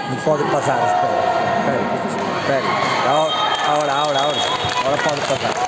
Não pode passar, espera, espera, espera. Agora pode passar.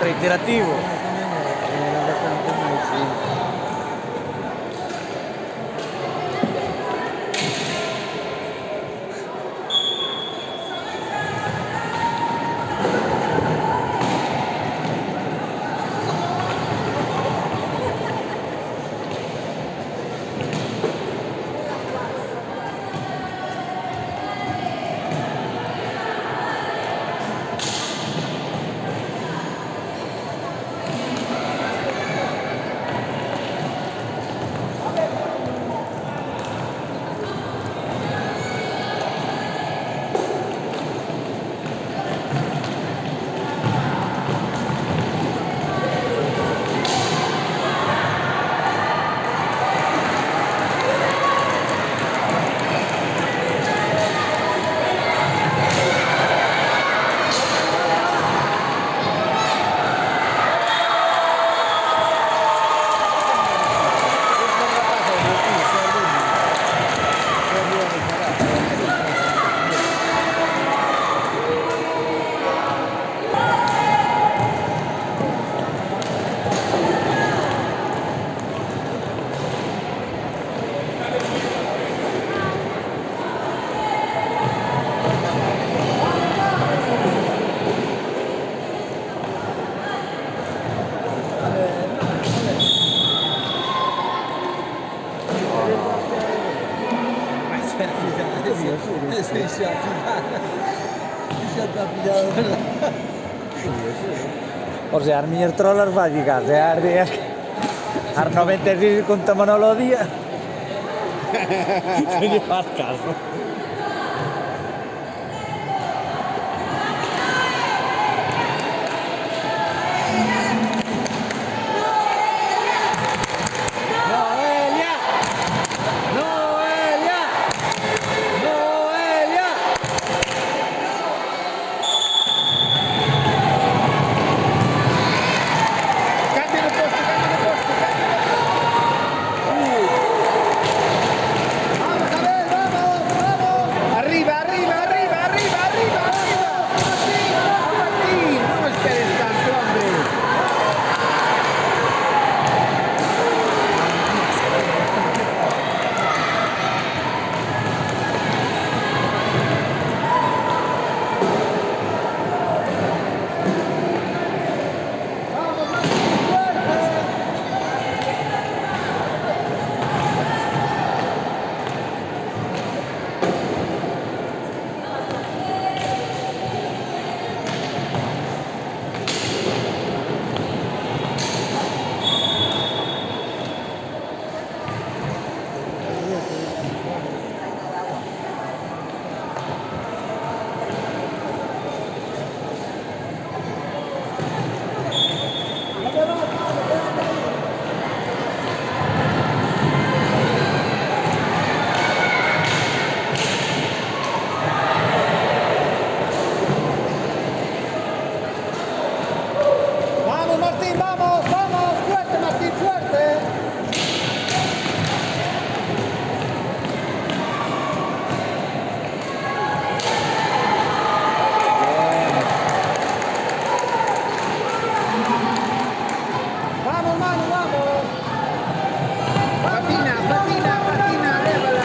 Reiterativo. sí. Y se ha pillado. Y se ha pillado, ¿verdad? O sea, el millor troll els va lligar, o sea, al 96 contra Manolo Díaz. No le fas caso. ¡Noelia! ¡Noelia! ¡Noelia! Cambio de puesto, cambio de puesto, cambio de puesto. Vamos a ver, vamos, vamos. Arriba, arriba, arriba, arriba, arriba, arriba. Martín, Martín. No esperes tanto, hombre. Vamos, Martín, fuerte. Vamos, Martín, vamos, vamos. Fuerte, Martín, fuerte. Vamos, Manu, vamos. Patina, patina, patina, lévala.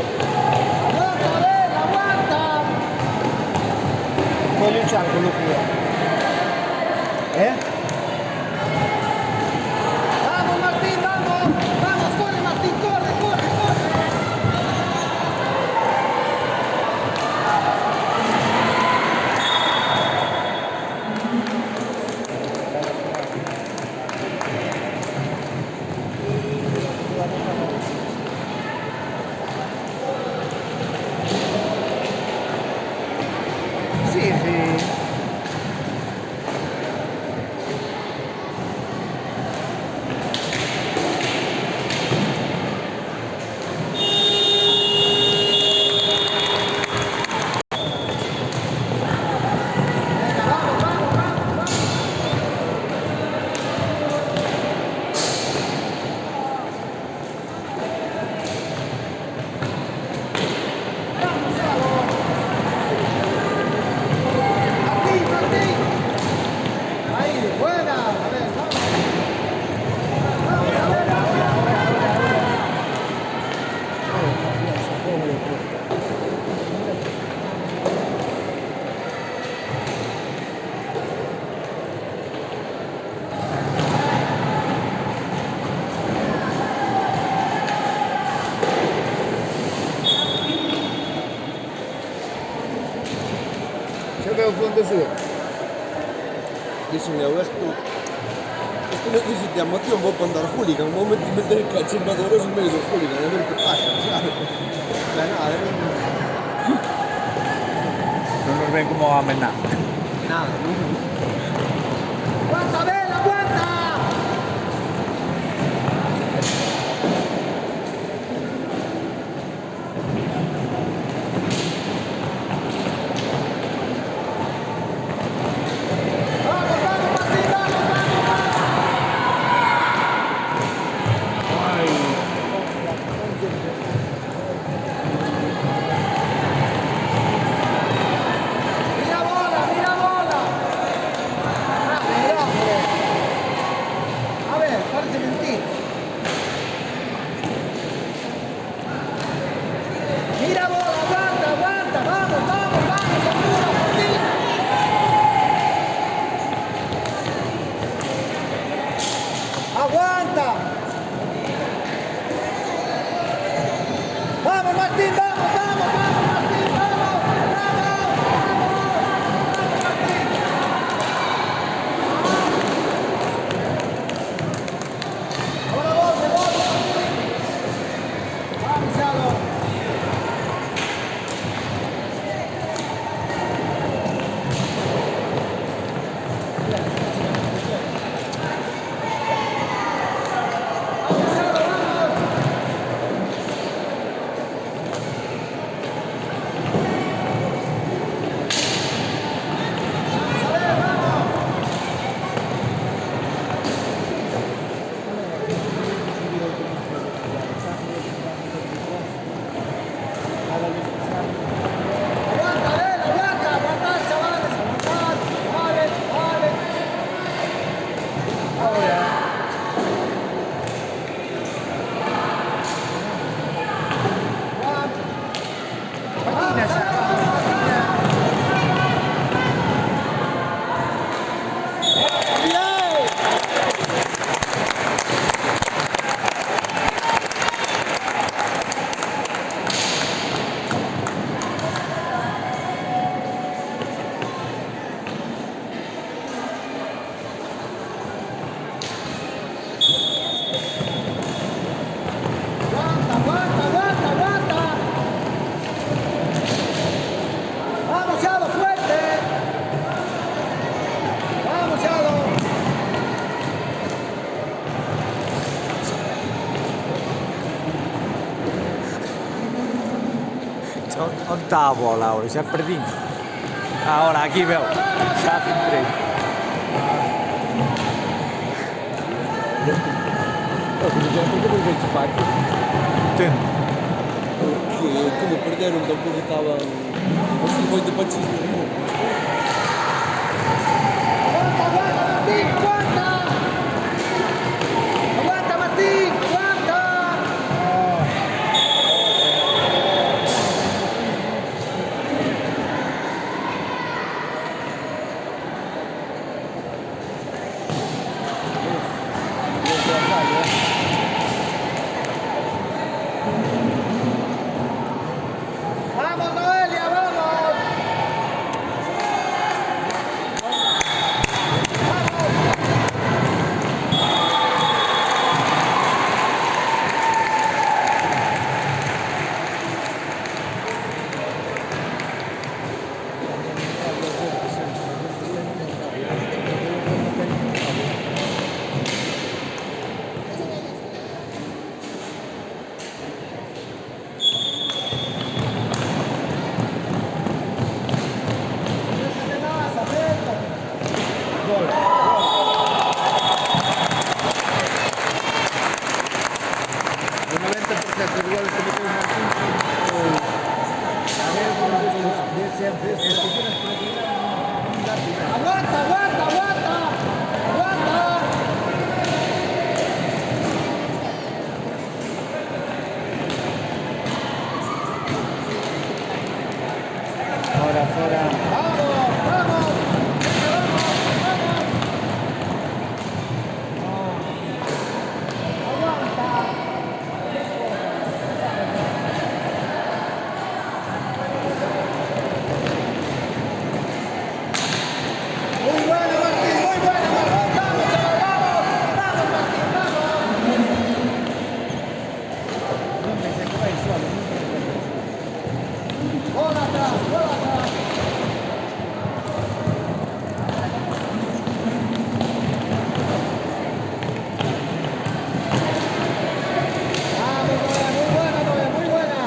Aguanta, ven, aguanta. Voglio luchar con Lucía. Vamos, Martín, vamos. Vamos, corre, Martín, corre, corre, corre. Sì, sì. correu fondo sur. Dixen eu, isto necesita emoción, vou para andar hooligan, vou meter cachimbadoros en medio do hooligan, a ver que pasa, sabes? Non é nada, Non nos ven como amenaza. nada, non. ¡Aguanta, Abel, aguanta! ¡Vamos, vamos, Martín, vamos, vamos, vamos! ¡Mira bola, mira bola! ¡Mira, hombre! A ver, parece mentira. ¡Mira bola, aguanta, aguanta! ¡Vamos, vamos, vamos! ¡Seguro, Martín! ¡Aguanta! ¡Vamos, Martín! ¡Vamos, vamos, vamos, Martín! ¡Vamos! ¡Vamos! ¡Vamos! Martín! ¡Ahora vos, Martín! ¡Vamos, Chalo! ¡Vamos, Chalo, vamos! ¡A ver, vamos! ¡Aguanta, Abel, aguanta! ¡Aguantad, chavales! ¡Aguantad! ¡Vale, vale! Ahora. Patina, aguanta, aguanta, aguanta, aguanta. Vamos, Chalo, fuerte. Vamos, Chalo. On está a bola ahora? Xa perdín. Ahora, aquí veo. Xa centrei. Ten. Porque como perderon, tampouco estaban así moito pachismo. Aguanta, aguanta, Martín, aguanta. Aguanta, Martín, aguanta. Vamos, Noelia, vamos. Déjate más, acércate. Gol, El 90% de goles que metió Martín. Aguanta, aguanta, aguanta. Aguanta. Ahora, fuera. Vamos, vamos. Aguanta. Bola atrás, bola atrás. Vamos, Noé, muy buena, Noé, muy buena.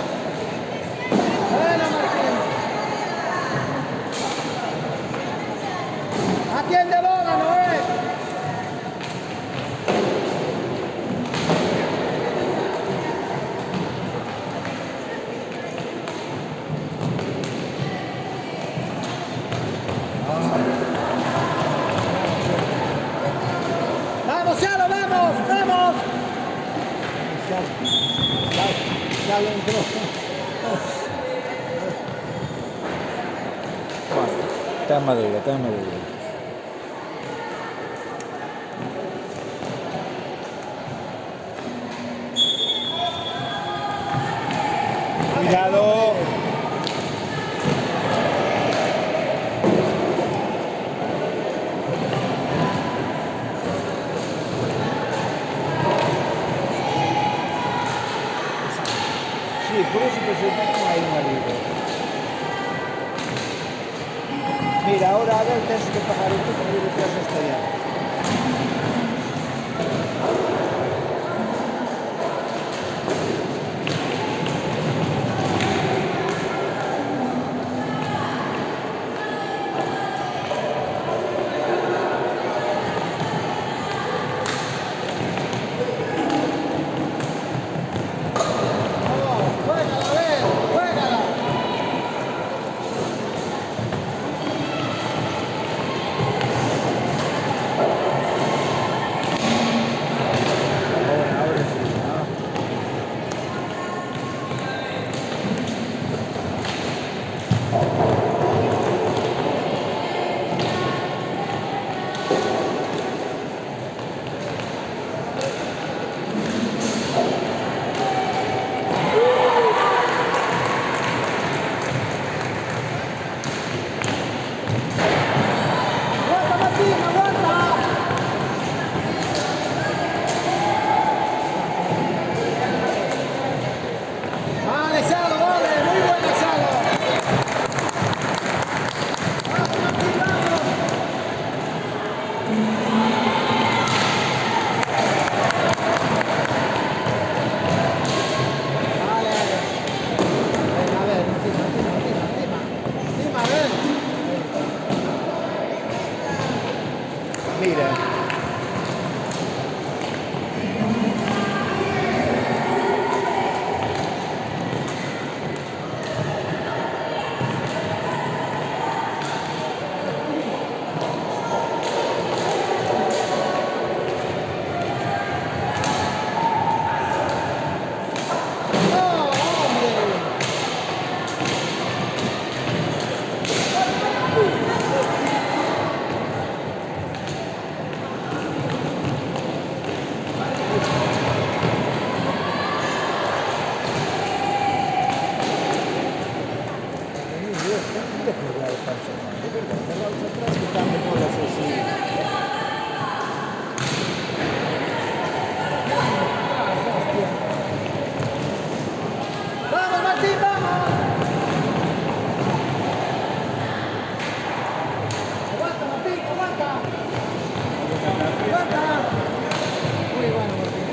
Buena, Martín. Atiende bola, Noé. Vamos, Cialo, vamos, vamos. Cialo entró. Está en Madeira, está en Madeira. Cuidado. Sí, por eso presentamos ahí una liga. Mira, ahora Abel tienes que pagar esto porque lo que has estallado. Juégala, Abel, juégala. Ahora sí, ¿no? Aguanta, Martín, aguanta. Vale, Cialo, vale, muy buena, Cialo. Vamos, Martín, vamos. Vale. Venga, a ver, encima, encima, encima, encima. Encima, a ver. Mira. ¡No, hombre! ¡Vamos, Martín, vamos! ¡Aguanta, Martín, aguanta! ¡Aguanta! Muy bueno, Martín.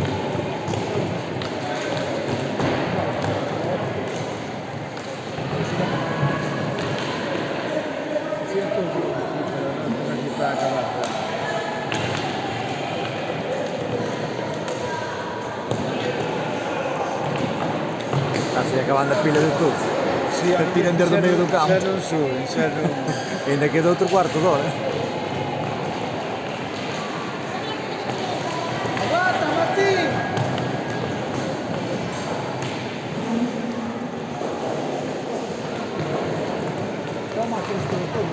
Así acaban las pilas de todos. Sí, Que tiren desde o medio do campo. Xa non suben, xa non. E ainda queda outro cuarto de hora. ¡Aguanta, Martín! Toma fresco de todo,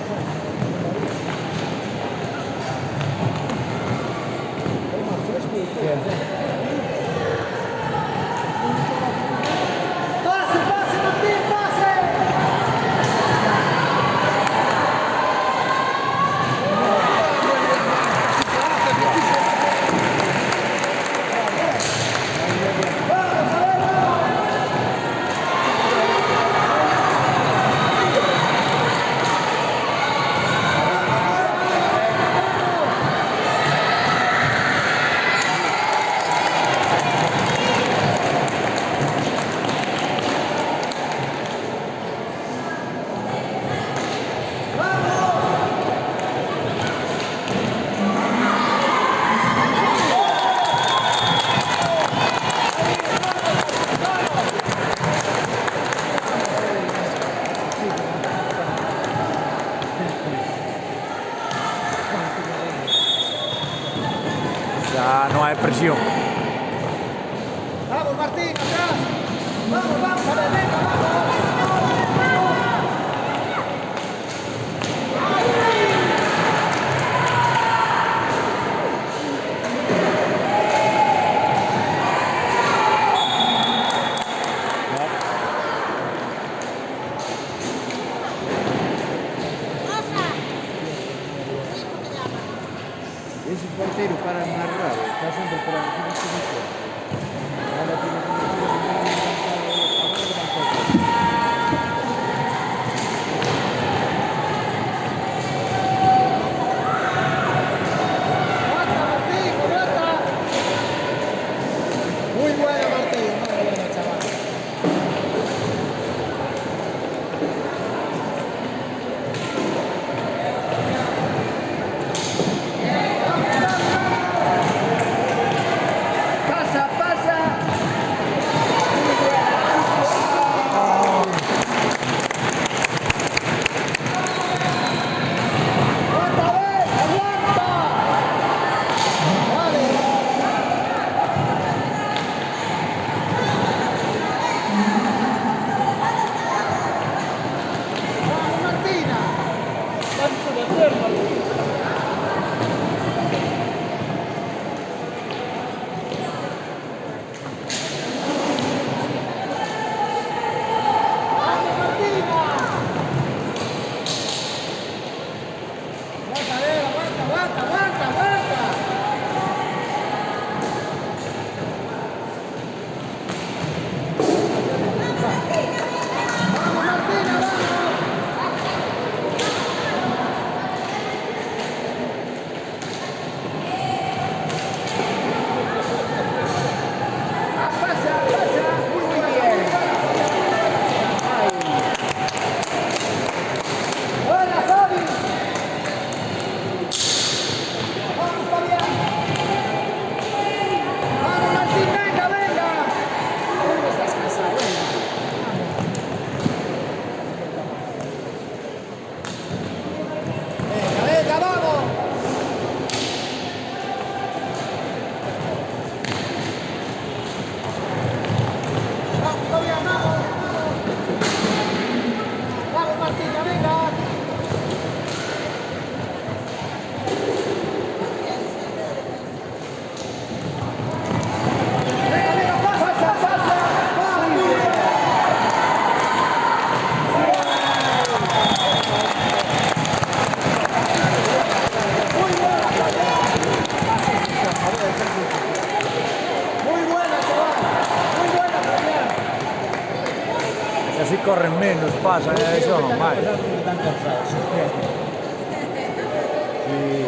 Toma fresco de todo. ¡Pase, pase, Martín, pase! ¡Vamos, a ver, vamos! ya no hay presión. Vamos, Martín, atrás. Vamos, vamos, a ver, venga, vamos. Ese portero para más raro, está siempre por encima de su fuerte. Ahora tiene que meter ¡Mata, Martín, mata! Muy buena, Martín, muy buena, chaval. Pasa, pasa. Muy buena. ¡Aguanta, ven! ¡Aguanta! Vale. ¡Vamos, Martina! ¡Tanto de pierna, ¡Vamos, Martina! ¡Aguanta, ven! ¡Aguanta, aguanta, aguanta, aguanta! ¡Vamos, Martina, vamos! ¡Pasa, pasa! ¡Muy bien! ¡Ay! ¡Hola, Fabi! ¡Vamos, Fabián! ¡Vamos, Martín! ¡Venga, venga! ¿Cómo estás cansado? Venga. Venga, venga, vamos. Vamos, Fabián, vamos. Vamos, Martina, venga. Venga, venga, pasa, pasa. Muy bien. Muy buena, Fabián. Muy buena, chaval. Muy buena, Fabián. Si así corren menos, pasan, eso es normal. están cansados. Sí.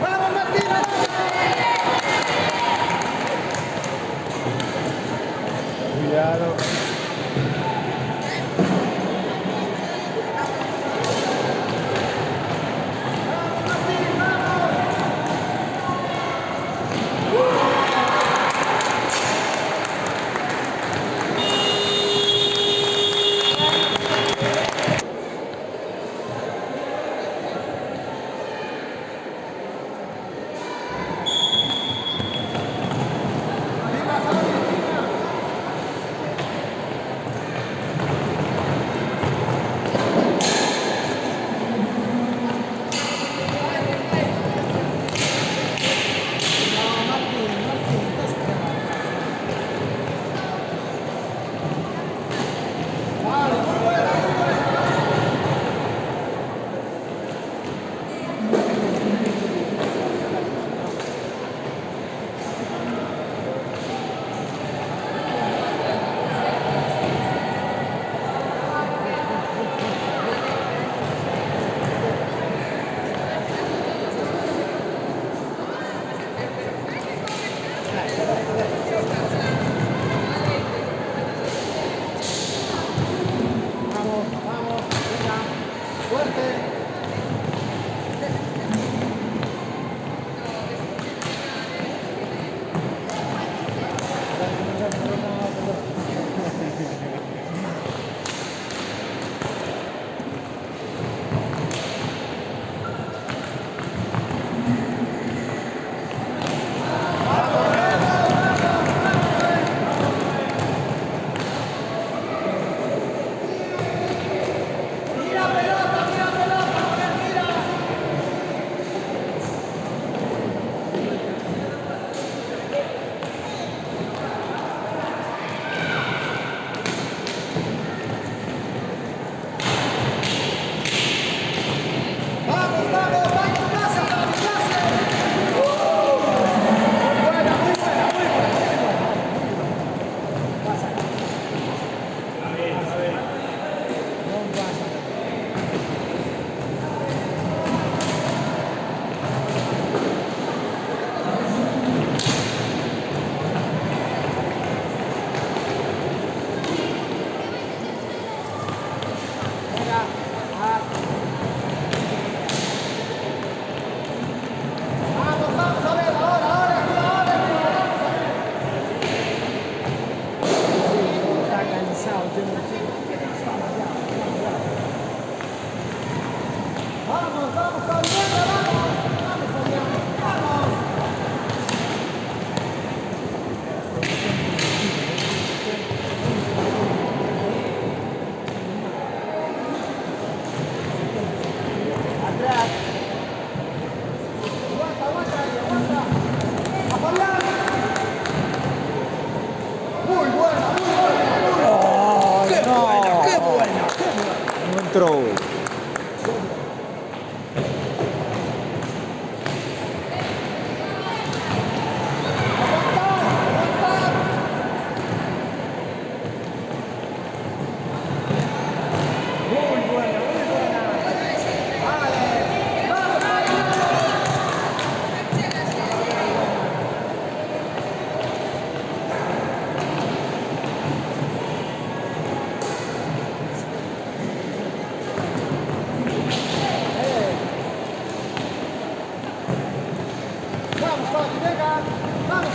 ¡Vamos, Martina! Cuidado.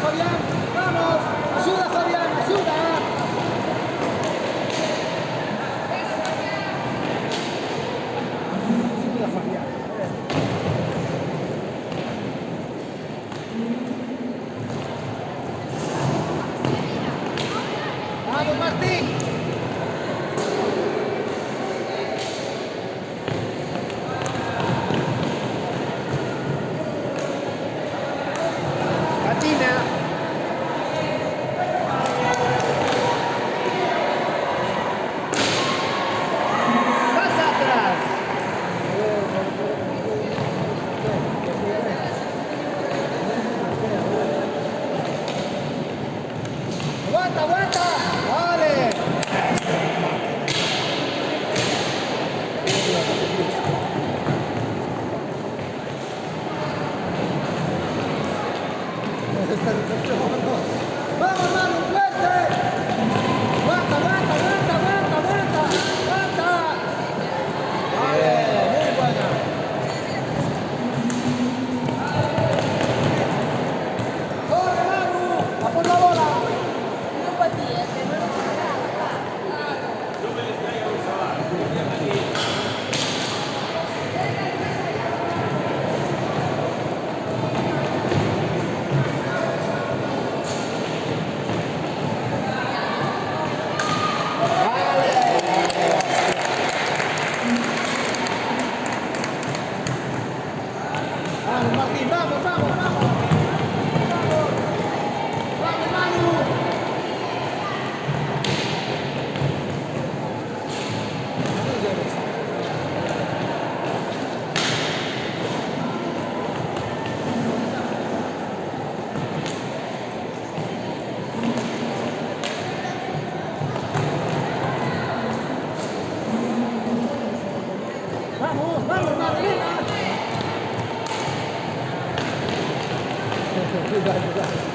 Fabián! ¡Vamos! ¡Ayuda, Fabián! ¡Ayuda! Ayuda, Fabián. ¡Vamos, Martín! Catina. Más atrás. Aguanta, aguanta. Vale. Vamos, Manu, fuerte. Aguanta, aguanta, aguanta, aguanta, aguanta. Aguanta. Vale, muy buena. Corre, Manu. A por la bola. Vamos, Martín, vamos, vamos, vamos. Vamos, vamos, Manu. Vamos, vamos, Madalena. Cuidado, cuidado.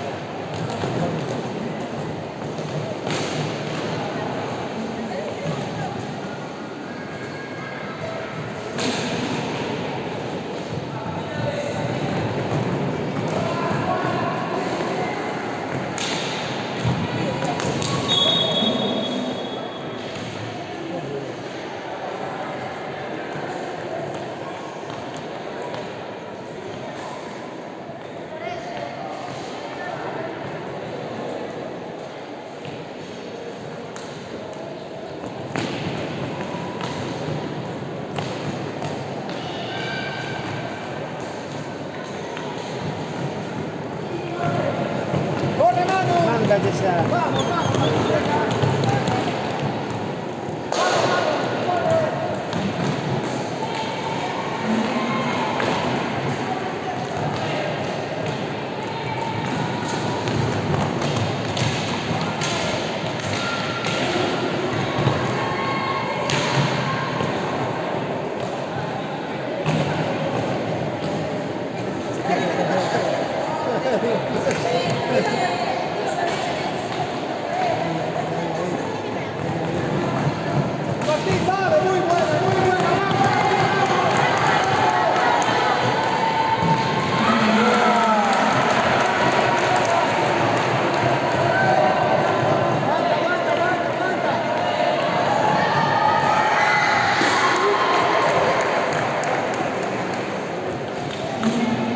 ¡Corre, Manu! Mándate ya. ¡Vamos, vamos, Madalena! ¡Vamos, Manu! ¡Corre! Martín, vale, muy buena, muy buena. Aguanta, aguanta, aguanta, aguanta.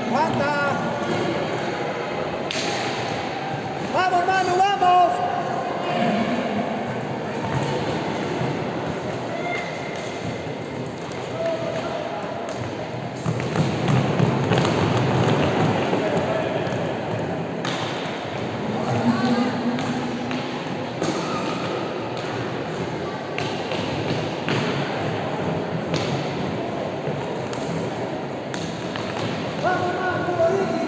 Aguanta. Vamos, Manu, vamos. Vamos, Manu, Rodríguez.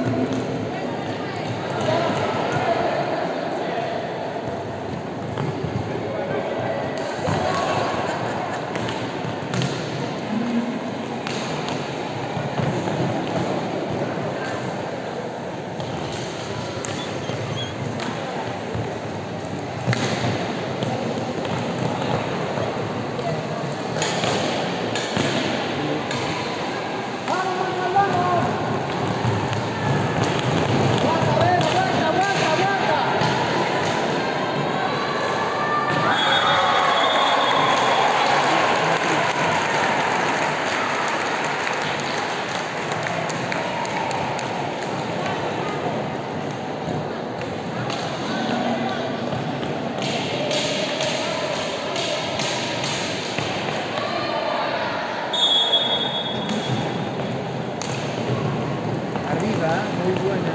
Arriba, muy buena.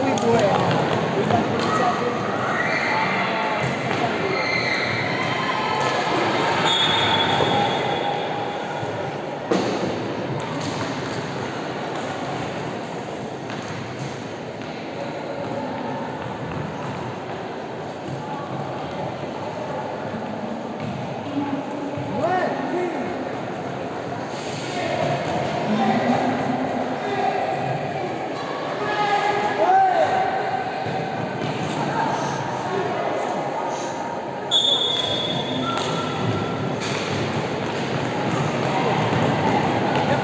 Muy buena.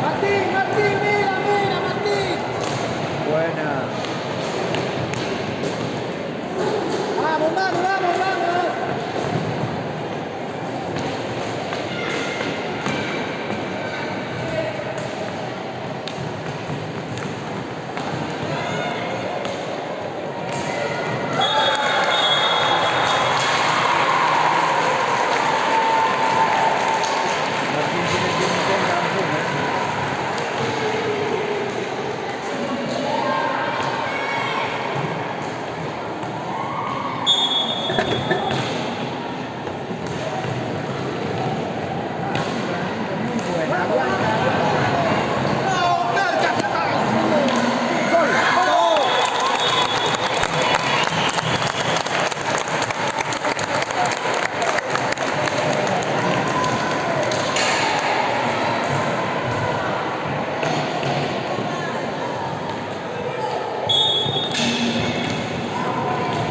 Martín, Martín, mira, mira, Martín. Buena. Vamos, vamos, vamos, vamos. Martín tiene que meter campo, ¿no? Muy buena, aguanta. No, cárgate más. Gol, gol.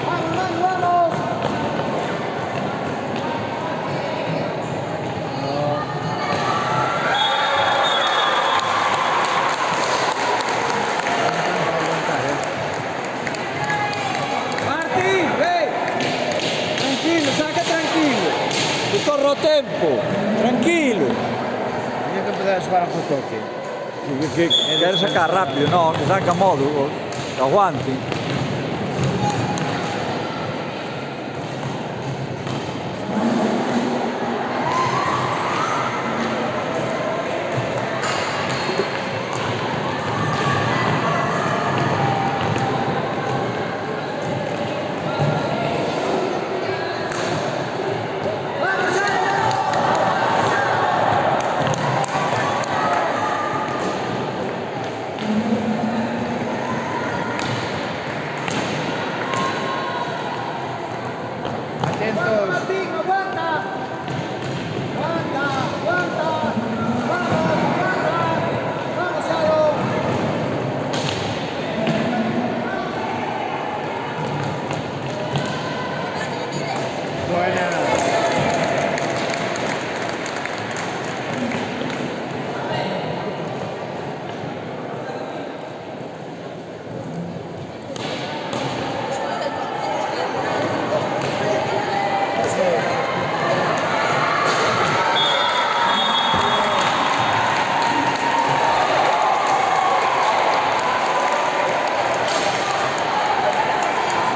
Vamos, vamos, vamos. Martín, ven! Tranquillo, saca tranquillo. Ti corro tempo, tranquilo. Tiene que empezar a jugar a toque. Que quer sacar rápido, no, que saca modo, que aguante. Vamos, Martín, aguanta. Aguanta, aguanta. Vamos, aguanta. Vamos, Yago. Buena.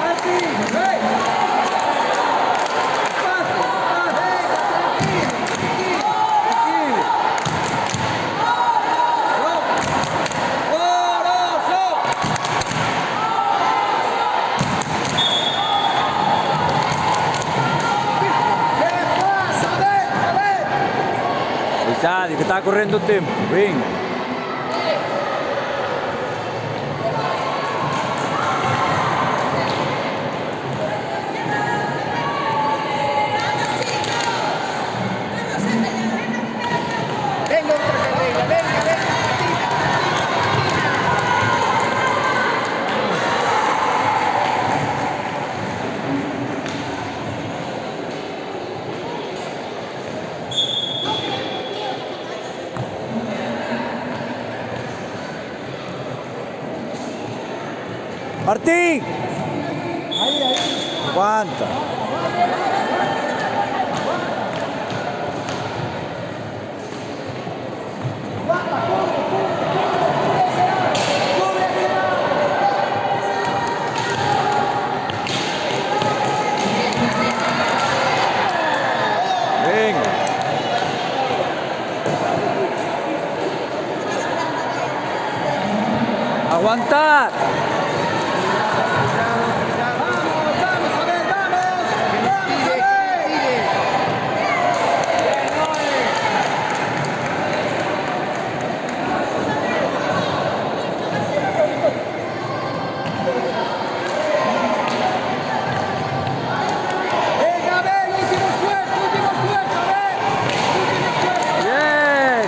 Martín, ven. ¿Qué pasa? Ven, ven. Cuidado, que está correndo o tempo, ven. Venga, otra carrera, venga, venga, Martín. Martín, Ahí, ahí. aguanta. Venga. Aguantar. Bien.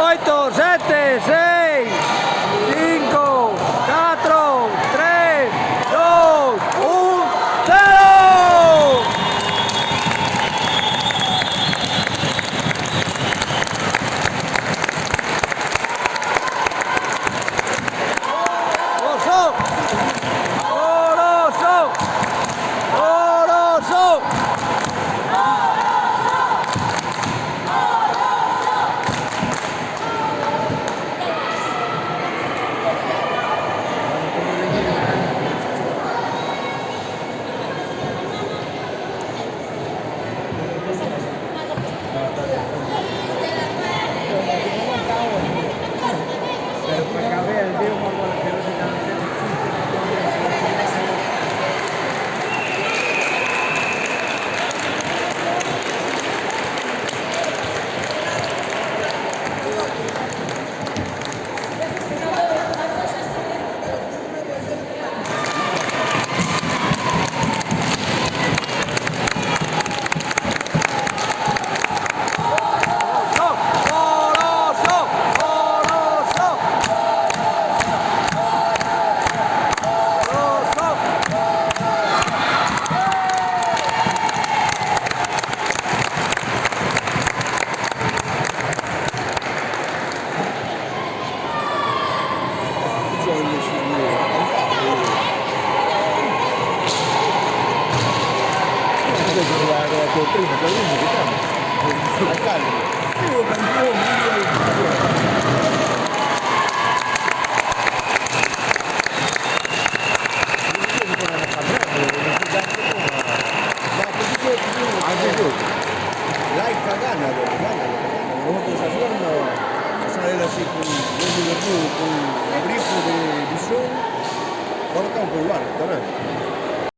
Oito, sete, seis, cinco, cuatro, tres, dos, un, cero. Oroso, oroso, oroso. Pero para caber el dedo más bueno que no se llama. Prima, che a caldo. Io Like gana, nosotros haciendo sale así con un con abrigo de visión, vamos a un lugar, ¿verdad?